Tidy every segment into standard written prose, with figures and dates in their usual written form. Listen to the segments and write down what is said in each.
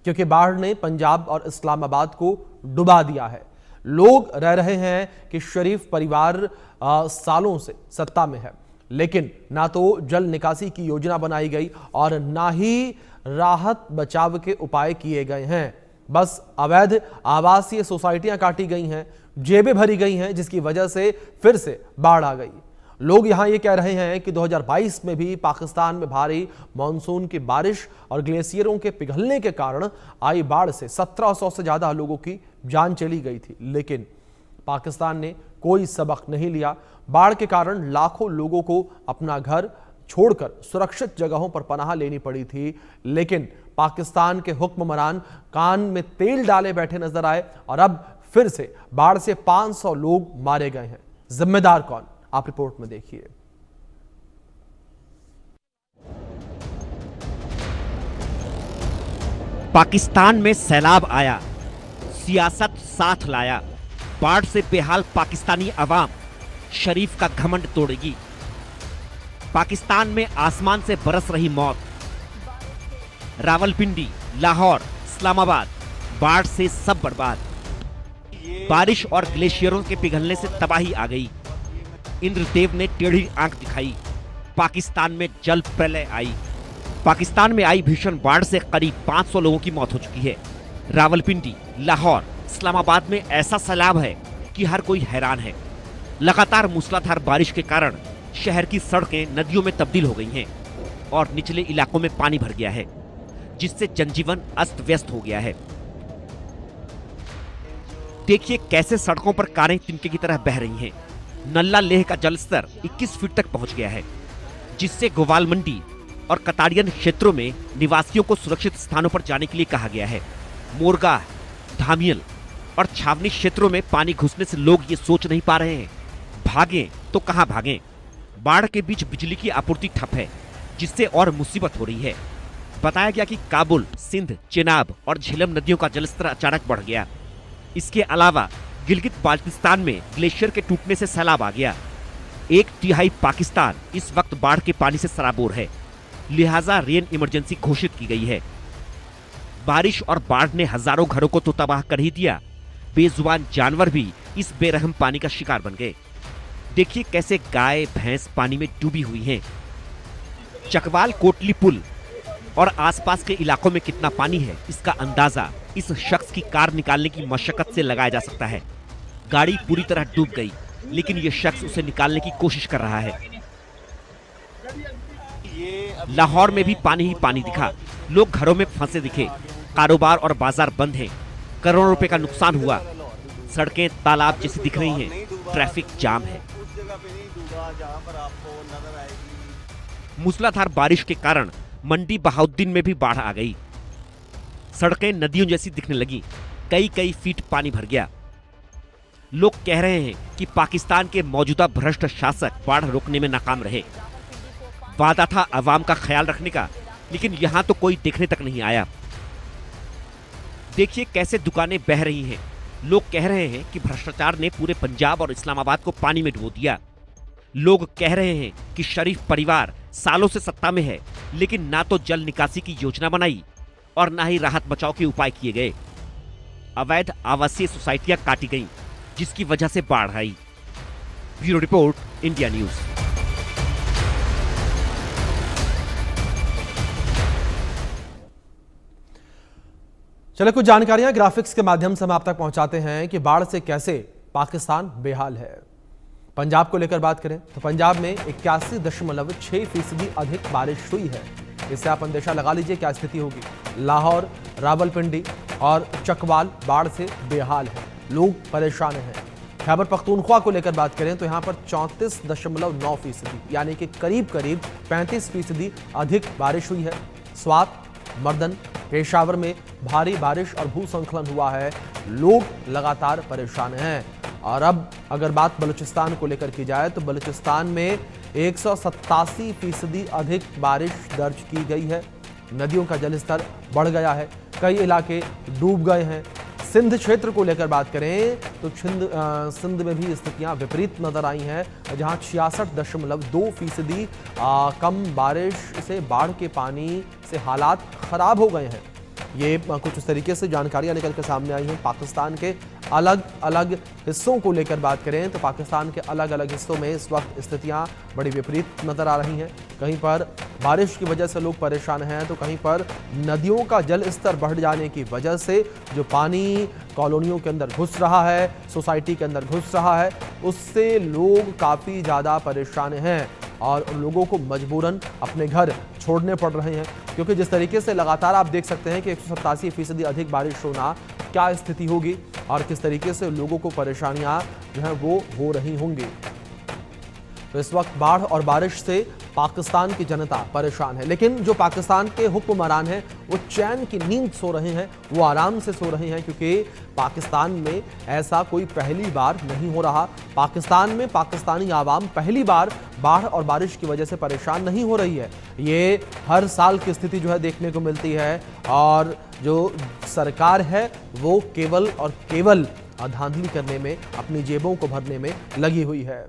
क्योंकि बाढ़ ने पंजाब और इस्लामाबाद को डुबा दिया है। लोग रह रहे हैं कि शरीफ परिवार सालों से सत्ता में है, लेकिन ना तो जल निकासी की योजना बनाई गई और ना ही राहत बचाव के उपाय किए गए हैं। बस अवैध आवासीय सोसाइटियां काटी गई हैं, जेबें भरी गई हैं, जिसकी वजह से फिर से बाढ़ आ गई। लोग यहां ये कह रहे हैं कि 2022 में भी पाकिस्तान में भारी मानसून की बारिश और ग्लेशियरों के पिघलने के कारण आई बाढ़ से 1700 से ज्यादा लोगों की जान चली गई थी, लेकिन पाकिस्तान ने कोई सबक नहीं लिया। बाढ़ के कारण लाखों लोगों को अपना घर छोड़कर सुरक्षित जगहों पर पनाह लेनी पड़ी थी, लेकिन पाकिस्तान के हुक्मरान कान में तेल डाले बैठे नजर आए और अब फिर से बाढ़ से 500 लोग मारे गए हैं। जिम्मेदार कौन, आप रिपोर्ट में देखिए। पाकिस्तान में सैलाब आया, सियासत साथ लाया, बाढ़ से बेहाल पाकिस्तानी अवाम शरीफ का घमंड तोड़ेगी। पाकिस्तान में आसमान से बरस रही मौत, रावलपिंडी, लाहौर, इस्लामाबाद, बाढ़ से सब बर्बाद। बारिश और ग्लेशियरों के पिघलने से तबाही आ गई। इंद्रदेव ने टेढ़ी आंख दिखाई, पाकिस्तान में जल प्रलय आई। पाकिस्तान में आई भीषण बाढ़ से करीब 500 लोगों की मौत हो चुकी है। रावलपिंडी, लाहौर, इस्लामाबाद में ऐसा सैलाब है कि हर कोई हैरान है। लगातार मूसलाधार बारिश के कारण शहर की सड़कें नदियों में तब्दील हो गई हैं और निचले इलाकों में पानी भर गया है, जिससे जनजीवन अस्त व्यस्त हो गया है। देखिए कैसे सड़कों पर कारें तिनके की तरह बह रही हैं। नल्ला लेह का जलस्तर 21 फीट तक पहुंच गया है, जिससे गोवाल मंडी और कताड़ियन क्षेत्रों में निवासियों को सुरक्षित स्थानों पर जाने के लिए कहा गया है। मोरगाह, धामियल और छावनी क्षेत्रों में पानी घुसने से लोग ये सोच नहीं पा रहे हैं भागें तो कहां भागें। बाढ़ के बीच बिजली की आपूर्ति ठप है, जिससे और मुसीबत हो रही है। बताया गया कि काबुल, सिंध, चेनाब और झेलम नदियों का जलस्तर अचानक बढ़ गया। इसके अलावा गिलगित बाल्टिस्तान में ग्लेशियर के टूटने से सैलाब आ गया। 1/3 पाकिस्तान इस वक्त बाढ़ के पानी से सराबोर है, लिहाजा रेन इमरजेंसी घोषित की गई है। बारिश और बाढ़ ने हजारों घरों को तो तबाह कर ही दिया, बेजुबान जानवर भी इस बेरहम पानी का शिकार बन गए। देखिए कैसे गाय भैंस पानी में डूबी हुई हैं। चकवाल कोटली पुल और आसपास के इलाकों में कितना पानी है, इसका अंदाजा इस शख्स की कार निकालने की मशक्कत से लगाया जा सकता है। गाड़ी पूरी तरह डूब गई, लेकिन यह शख्स उसे निकालने की कोशिश कर रहा है। लाहौर में भी पानी ही पानी दिखा, लोग घरों में फंसे दिखे, कारोबार और बाजार बंद हैं, करोड़ों रुपए का नुकसान हुआ। सड़कें तालाब जैसी दिख रही हैं, ट्रैफिक जाम है। मूसलाधार बारिश के कारण मंडी बहाउद्दीन में भी बाढ़ आ गई। सड़कें नदियों जैसी दिखने लगी, कई फीट पानी भर गया। लोग कह रहे हैं कि पाकिस्तान के मौजूदा भ्रष्ट शासक बाढ़ रोकने में नाकाम रहे। वादा था अवाम का ख्याल रखने का, लेकिन यहां तो कोई देखने तक नहीं आया। देखिए कैसे दुकानें बह रही हैं। लोग कह रहे हैं कि भ्रष्टाचार ने पूरे पंजाब और इस्लामाबाद को पानी में डुबो दिया। लोग कह रहे हैं कि शरीफ परिवार सालों से सत्ता में है, लेकिन ना तो जल निकासी की योजना बनाई और ना ही राहत बचाव के उपाय किए गए। अवैध आवासीय सोसाइटियां काटी गईं, जिसकी वजह से बाढ़ आई। Bureau report, India news. चले कुछ जानकारियां ग्राफिक्स के माध्यम से हम आप तक पहुंचाते हैं कि बाढ़ से कैसे पाकिस्तान बेहाल है। पंजाब को लेकर बात करें तो पंजाब में 81.6% अधिक बारिश हुई है। इससे आप अंदेशा लगा लीजिए क्या स्थिति होगी। लाहौर, रावलपिंडी और चकवाल बाढ़ से बेहाल है, लोग परेशान हैं। खैबर पख्तूनख्वा को लेकर बात करें तो यहां पर 34.9% यानी कि करीब 35% अधिक बारिश हुई है। स्वात, मर्दन, पेशावर में भारी बारिश और भूस्खलन हुआ है, लोग लगातार परेशान हैं। और अब अगर बात बलूचिस्तान को लेकर की जाए तो बलूचिस्तान में 187% अधिक बारिश दर्ज की गई है। नदियों का जलस्तर बढ़ गया है, कई इलाके डूब गए हैं। सिंध क्षेत्र को लेकर बात करें तो सिंध में भी स्थितियां विपरीत नजर आई हैं, जहां 66.2% कम बारिश से बाढ़ के पानी से हालात खराब हो गए हैं। ये कुछ इस तरीके से जानकारियां निकल कर सामने आई हैं। पाकिस्तान के अलग अलग हिस्सों को लेकर बात करें तो पाकिस्तान के अलग अलग हिस्सों में इस वक्त स्थितियां बड़ी विपरीत नजर आ रही हैं। कहीं पर बारिश की वजह से लोग परेशान हैं तो कहीं पर नदियों का जल स्तर बढ़ जाने की वजह से जो पानी कॉलोनियों के अंदर घुस रहा है, सोसाइटी के अंदर घुस रहा है, उससे लोग काफ़ी ज़्यादा परेशान हैं और उन लोगों को मजबूरन अपने घर छोड़ने पड़ रहे हैं। क्योंकि जिस तरीके से लगातार आप देख सकते हैं कि 187% अधिक बारिश होना, क्या स्थिति होगी और किस तरीके से लोगों को परेशानियां जो है वो हो रही होंगी। तो इस वक्त बाढ़ और बारिश से पाकिस्तान की जनता परेशान है, लेकिन जो पाकिस्तान के हुक्मरान हैं वो चैन की नींद सो रहे हैं, वो आराम से सो रहे हैं, क्योंकि पाकिस्तान में ऐसा कोई पहली बार नहीं हो रहा। पाकिस्तान में पाकिस्तानी आवाम पहली बार बाढ़ और बारिश की वजह से परेशान नहीं हो रही है। ये हर साल की स्थिति जो है देखने को मिलती है और जो सरकार है वो केवल और केवल धांधली करने में, अपनी जेबों को भरने में लगी हुई है।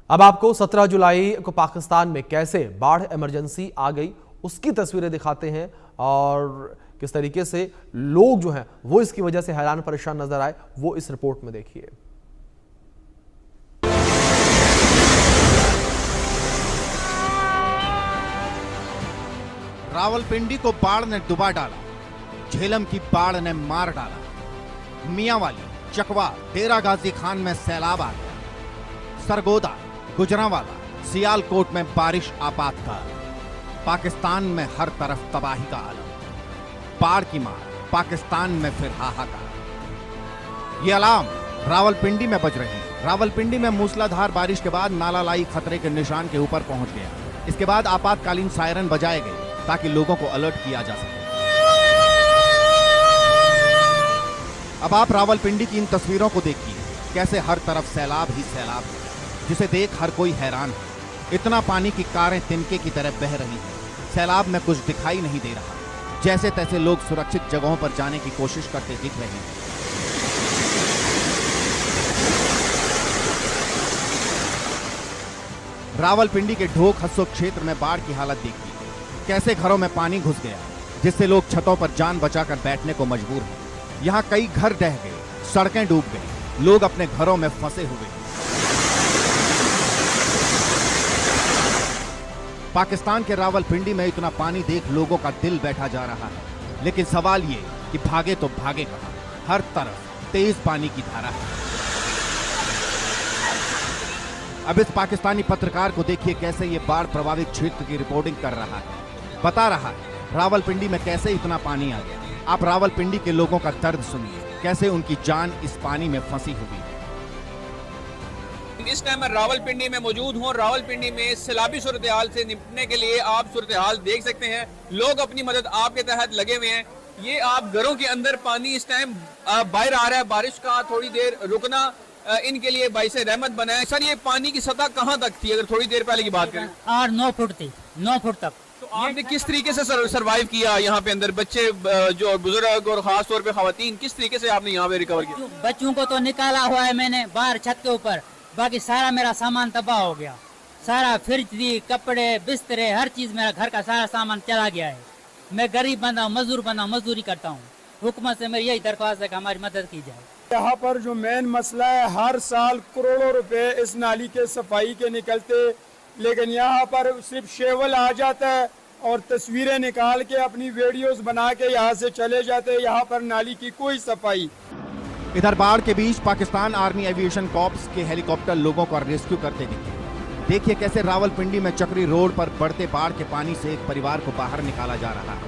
अब आपको 17 जुलाई को पाकिस्तान में कैसे बाढ़ इमरजेंसी आ गई उसकी तस्वीरें दिखाते हैं और किस तरीके से लोग जो हैं वो इसकी वजह से हैरान परेशान नजर आए, वो इस रिपोर्ट में देखिए। रावलपिंडी को बाढ़ ने डुबा डाला, झेलम की बाढ़ ने मार डाला। मियांवाली, चकवा, डेरा गाजी खान में सैलाब आ गया। सरगोदा, गुजरांवाला, सियालकोट में बारिश आपातकाल। पाकिस्तान में हर तरफ तबाही का आलम। बाढ़ की मार, पाकिस्तान में फिर हाहाकार। ये अलार्म रावलपिंडी में बज रहे हैं। रावलपिंडी में मूसलाधार बारिश के बाद नाला लाई खतरे के निशान के ऊपर पहुंच गया। इसके बाद आपातकालीन सायरन बजाए गए ताकि लोगों को अलर्ट किया जा सके। अब आप रावलपिंडी की इन तस्वीरों को देखिए, कैसे हर तरफ सैलाब ही सैलाब है, जिसे देख हर कोई हैरान है। इतना पानी की कारें तिनके की तरह बह रही हैं। सैलाब में कुछ दिखाई नहीं दे रहा। जैसे तैसे लोग सुरक्षित जगहों पर जाने की कोशिश करते दिख रहे हैं। रावलपिंडी के ढोक हस्सो क्षेत्र में बाढ़ की हालत देखिए, कैसे घरों में पानी घुस गया, जिससे लोग छतों पर जान बचाकर बैठने को मजबूर हैं। यहाँ कई घर ढह गए, सड़कें डूब गई, लोग अपने घरों में फंसे हुए हैं। पाकिस्तान के रावलपिंडी में इतना पानी देख लोगों का दिल बैठा जा रहा है, लेकिन सवाल ये कि भागे तो भागे कहां? हर तरफ तेज पानी की धारा है। अब इस पाकिस्तानी पत्रकार को देखिए, कैसे ये बाढ़ प्रभावित क्षेत्र की रिपोर्टिंग कर रहा है, बता रहा है रावलपिंडी में कैसे इतना पानी आ गया। आप रावलपिंडी के लोगों का दर्द सुनिए, कैसे उनकी जान इस पानी में फंसी हुई है। इस टाइम मैं रावलपिंडी में मौजूद हूँ। रावलपिंडी में सैलाबी सूरत हाल से निपटने के लिए आप सूरत हाल देख सकते हैं, लोग अपनी मदद आपके तहत लगे हुए हैं। ये आप घरों के अंदर पानी इस टाइम बाहर आ रहा है, बारिश का थोड़ी देर रुकना इनके लिए बाइस रहमत बना है। सर, ये पानी की सतह कहाँ तक थी अगर थोड़ी देर पहले की बात करें? 8-9 फुट थी, 9 फुट तक। तो आपने किस तरीके से सरवाइव किया यहाँ पे अंदर? बच्चे जो बुजुर्ग और खास तौर पे खवातीन, किस तरीके से आपने यहाँ पे रिकवर किया? बच्चों को तो निकाला हुआ है मैंने बाहर छत के ऊपर, बाकी सारा मेरा सामान तबाह हो गया। सारा फ्रिज दी, कपड़े, बिस्तरे, हर चीज मेरा घर का सारा सामान चला गया है। मैं गरीब बंदा हूँ, मजदूर बंदा हूँ, मजदूरी करता हूँ। हुकूमत से मेरी यही दरख्वास्त है कि हमारी मदद की जाए। यहाँ पर जो मेन मसला है, हर साल करोड़ों रुपए इस नाली के सफाई के निकलते, लेकिन यहाँ पर सिर्फ शेवल आ जाता है और तस्वीरें निकाल के अपनी वीडियोस बना के यहाँ से चले जाते हैं। यहाँ पर नाली की कोई सफाई। इधर बाढ़ के बीच पाकिस्तान आर्मी एविएशन कॉर्प्स के हेलीकॉप्टर लोगों को रेस्क्यू करते दिखे। देखिए कैसे रावलपिंडी में चक्री रोड पर बढ़ते बाढ़ के पानी से एक परिवार को बाहर निकाला जा रहा है।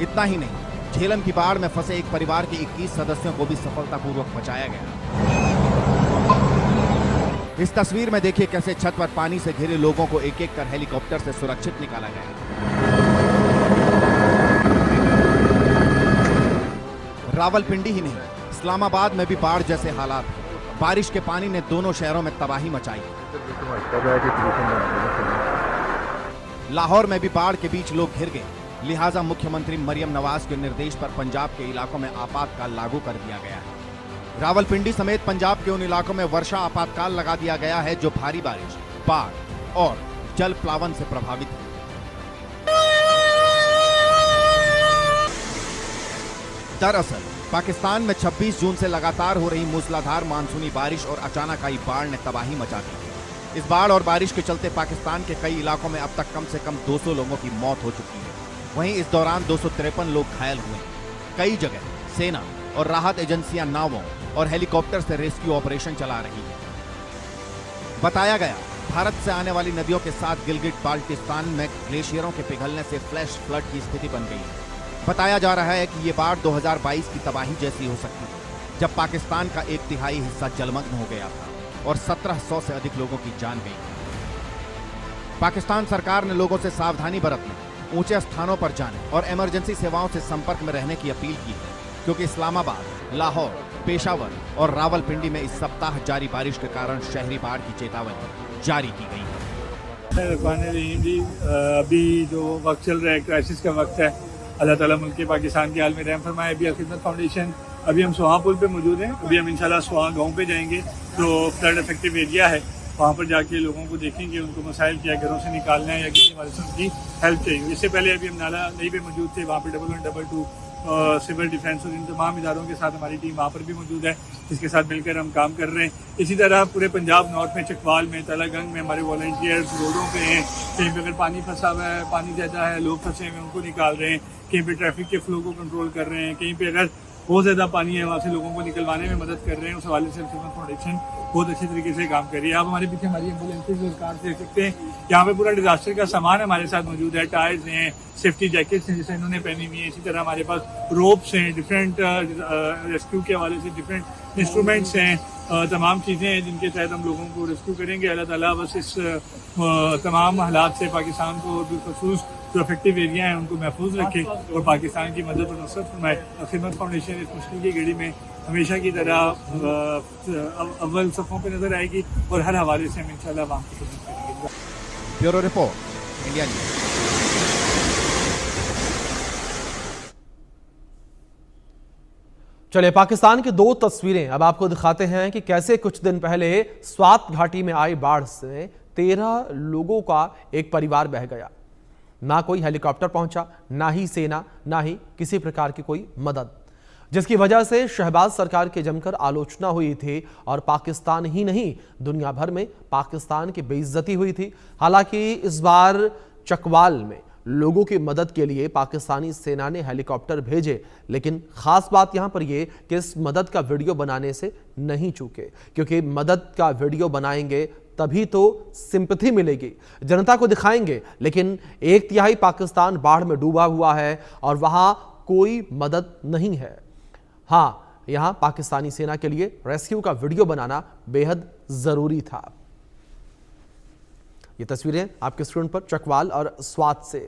इतना ही नहीं, झेलम की बाढ़ में फंसे एक परिवार के 21 सदस्यों को भी सफलतापूर्वक बचाया गया। इस तस्वीर में देखिए कैसे छत पर पानी से घिरे लोगों को एक एक कर हेलीकॉप्टर से सुरक्षित निकाला गया। रावलपिंडी ही नहीं, इस्लामाबाद में भी बाढ़ जैसे हालात हैं। बारिश के पानी ने दोनों शहरों में तबाही मचाई। लाहौर में भी बाढ़ के बीच लोग घिर गए, लिहाजा मुख्यमंत्री मरियम नवाज के निर्देश पर पंजाब के इलाकों में आपातकाल लागू कर दिया गया है। रावलपिंडी समेत पंजाब के उन इलाकों में वर्षा आपातकाल लगा दिया गया है जो भारी बारिश, बाढ़ और जल प्लावन से प्रभावित हैं। दरअसल पाकिस्तान में 26 जून से लगातार हो रही मूसलाधार मानसूनी बारिश और अचानक आई बाढ़ ने तबाही मचा दी है। इस बाढ़ और बारिश के चलते पाकिस्तान के कई इलाकों में अब तक कम से कम 200 लोगों की मौत हो चुकी है। वहीं इस दौरान 253 लोग घायल हुए हैं। कई जगह सेना और राहत एजेंसियां नावों और हेलीकॉप्टर से रेस्क्यू ऑपरेशन चला रही है। बताया गया भारत से आने वाली नदियों के साथ गिलगिट बाल्टिस्तान में ग्लेशियरों के पिघलने से फ्लैश फ्लड की स्थिति बन गई है। बताया जा रहा है कि ये बाढ़ 2022 की तबाही जैसी हो सकती है, जब पाकिस्तान का 1/3 हिस्सा जलमग्न हो गया था और 1700 से अधिक लोगों की जान गई। पाकिस्तान सरकार ने लोगों से सावधानी बरतने, ऊंचे स्थानों पर जाने और इमरजेंसी सेवाओं से संपर्क में रहने की अपील की है, क्योंकि इस्लामाबाद, लाहौर, पेशावर और रावलपिंडी में इस सप्ताह जारी बारिश के कारण शहरी बाढ़ की चेतावनी जारी की गई है। अभी जो वक्त चल रहा है, क्राइसिस का वक्त है। अल्लाह ताला मुल्क के पाकिस्तान के हाल में रहम फरमाए। अभी खिदमत फाउंडेशन, अभी हम सुहा पुल पे मौजूद हैं। अभी हम इंशाल्लाह सुहा गांव पे जाएंगे, जो फ्लड इफेक्टिव एरिया है, वहाँ पर जाके लोगों को देखेंगे, उनको मसाइल क्या घरों से निकालना है या किसी हमारे से उनकी हेल्प चाहिए। इससे पहले अभी हम नाला नई पे मौजूद थे, वहाँ पर 1122 सिविल डिफेंस और इन तमाम इदारों के साथ हमारी टीम वहाँ पर भी मौजूद है, जिसके साथ मिलकर हम काम कर रहे हैं। इसी तरह पूरे पंजाब नॉर्थ में, चकवाल में, तलागंग में हमारे वॉलंटियर्स रोडों पे हैं। कहीं पे अगर पानी फंसा हुआ है, पानी ज़्यादा है, लोग फंसे हुए, उनको निकाल रहे हैं। कहीं पे ट्रैफिक के फ्लो को कंट्रोल कर रहे हैं। कहीं पे अगर बहुत ज़्यादा पानी है, वहाँ से लोगों को निकलवाने में मदद कर रहे हैं। उस हवाले से खिदमत फाउंडेशन बहुत अच्छे तरीके से काम कर रही है। आप हमारे पीछे हमारी एम्बुलेंसेज और कार देख सकते हैं। यहाँ पे पूरा डिजास्टर का सामान हमारे साथ मौजूद है। टायर्स हैं, सेफ्टी जैकेट्स हैं जिसे इन्होंने पहनी हुई है। इसी तरह हमारे पास रोप्स हैं, डिफरेंट रेस्क्यू के हवाले से डिफरेंट इंस्ट्रूमेंट्स हैं, तमाम चीज़ें हैं जिनके तहत हम लोगों को रेस्क्यू करेंगे। अल्लाह ताला बस इस तमाम हालात से पाकिस्तान को बिलखसूस जो इफेक्टिव एरिया हैं उनको महफूज रखे और पाकिस्तान की मदद और नुसरत फरमाए। खिदमत फाउंडेशन इस मुश्किल की घड़ी में हमेशा की तरह अव्वल सफ़ों पे नजर आएगी और हर हवाले से हम इंशाल्लाह वहाँ की खिदमत करेंगे। Bureau report, India news. चलिए, पाकिस्तान की दो तस्वीरें अब आपको दिखाते हैं कि कैसे कुछ दिन पहले स्वात घाटी में आई बाढ़ से 13 लोगों का एक परिवार बह गया। ना कोई हेलीकॉप्टर पहुंचा, ना ही सेना, ना ही किसी प्रकार की कोई मदद, जिसकी वजह से शहबाज सरकार की जमकर आलोचना हुई थी और पाकिस्तान ही नहीं दुनिया भर में पाकिस्तान की बेइज्जती हुई थी। हालांकि इस बार चकवाल में लोगों की मदद के लिए पाकिस्तानी सेना ने हेलीकॉप्टर भेजे, लेकिन खास बात यहां पर यह कि इस मदद का वीडियो बनाने से नहीं चूके, क्योंकि मदद का वीडियो बनाएंगे तभी तो सिंपैथी मिलेगी, जनता को दिखाएंगे। लेकिन 1/3 पाकिस्तान बाढ़ में डूबा हुआ है और वहां कोई मदद नहीं है। हां, यहां पाकिस्तानी सेना के लिए रेस्क्यू का वीडियो बनाना बेहद जरूरी था। ये तस्वीरें आपके स्क्रीन पर चकवाल और स्वात से।